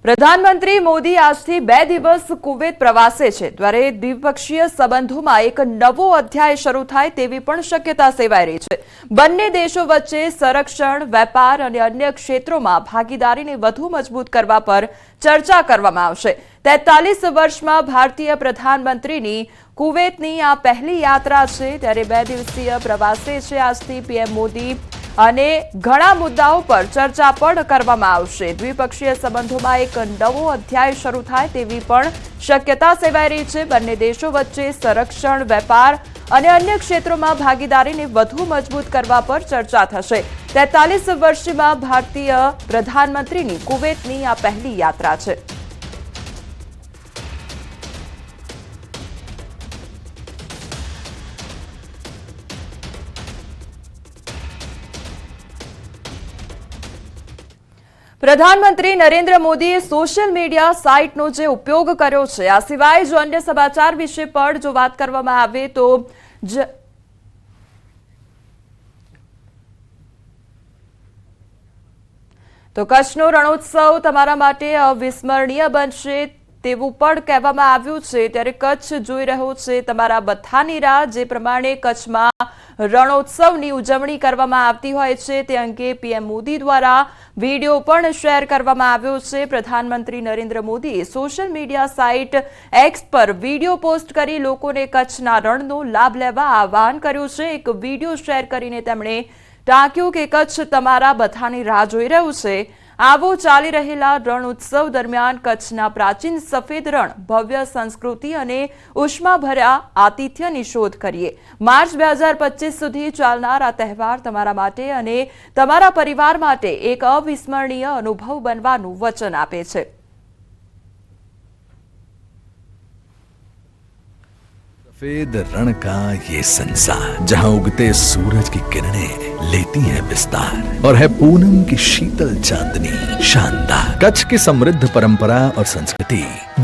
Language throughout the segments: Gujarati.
પ્રધાનમંત્રી મોદી આજથી 2 દિવસ કુવેત પ્રવાસે છે, ત્યારે દ્વિપક્ષીય સંબંધોમાં એક નવો અધ્યાય શરૂ થાય તેવી પણ શક્યતા સેવાઈ રહી છે। બંને દેશો વચ્ચે સંરક્ષણ, વેપાર અને અન્ય ક્ષેત્રોમાં ભાગીદારીને વધુ મજબૂત કરવા પર ચર્ચા કરવામાં આવશે। 43 વર્ષમાં ભારતીય પ્રધાનમંત્રીની કુવેતની આ પહેલી યાત્રા છે, ત્યારે 2 દિવસીય પ્રવાસે છે આજથી પીએમ મોદી અને ઘણા મુદ્દાઓ પર ચર્ચા પણ કરવામાં આવશે। દ્વિપક્ષીય સંબંધોમાં એક નવો અધ્યાય શરૂ થાય તેવી પણ શક્યતા સેવાઈ રહી છે। બંને દેશો વચ્ચે સંરક્ષણ, વેપાર અને અન્ય ક્ષેત્રોમાં ભાગીદારીને વધુ મજબૂત કરવા પર ચર્ચા થશે। 43 વર્ષમાં ભારતીય પ્રધાનમંત્રીની કુવેતની આ પહેલી યાત્રા છે। प्रधानमंत्री नरेंद्र मोदी सोशल मीडिया साइटનો જે ઉપયોગ કર્યો છે, આ સિવાય જો અન્ય સમાચાર વિશે પણ જો વાત કરવામાં આવે તો કચ્છનો રણોત્સવ તમારા માટે અવિસ્મરણીય બનશે તેવું પણ કહેવામાં આવ્યું છે। ત્યારે કચ્છ જોઈ રહ્યો છે તમારા બધાની રાહ, જે પ્રમાણે કચ્છમાં રણોત્સવની ઉજવણી કરવામાં આવતી હોય છે તે અંગે પીએમ મોદી દ્વારા વિડીયો પણ શેર કરવામાં આવ્યો છે। પ્રધાનમંત્રી નરેન્દ્ર મોદીએ સોશિયલ મીડિયા સાઇટ એક્સ પર વિડીયો પોસ્ટ કરી લોકોને કચ્છના રણનો લાભ લેવા આહવાન કર્યું છે। એક વિડીયો શેર કરીને તેમણે ટાંક્યું કે કચ્છ તમારા બધાની રાહ જોઈ રહ્યું છે। આવો ચાલી રહેલા રણ ઉત્સવ દરમિયાન કચ્છના પ્રાચીન સફેદ રણ, ભવ્ય સંસ્કૃતિ અને ઉષ્માભર્યા આતિથ્યની શોધ કરીએ। માર્ચ 2025 સુધી ચાલનાર આ તહેવાર તમારા માટે અને તમારા પરિવાર માટે એક અવિસ્મરણીય અનુભવ બનવાનું વચન આપે છે। सफेद रण का ये संसार, जहां उगते सूरज की किरणें लेती हैं विस्तार और है पूनम की शीतल चांदनी शानदार। कच्छ की समृद्ध परंपरा और संस्कृति,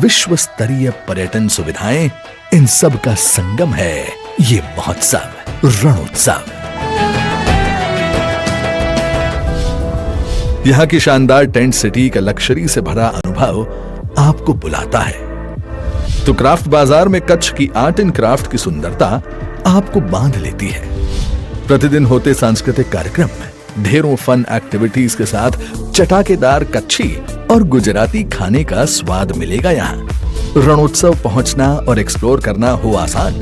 विश्व स्तरीय पर्यटन सुविधाएं, इन सब का संगम है ये महोत्सव रणोत्सव। यहाँ की शानदार टेंट सिटी का लक्जरी से भरा अनुभव आपको बुलाता है तो क्राफ्ट बाजार में कच्छ की आर्ट एंड क्राफ्ट की सुंदरता आपको बांध लेती है। प्रतिदिन होते सांस्कृतिक कार्यक्रम में ढेरों फन एक्टिविटीज के साथ चटाकेदार कच्छी और गुजराती खाने का स्वाद मिलेगा। यहाँ रणोत्सव पहुंचना और एक्सप्लोर करना हो आसान।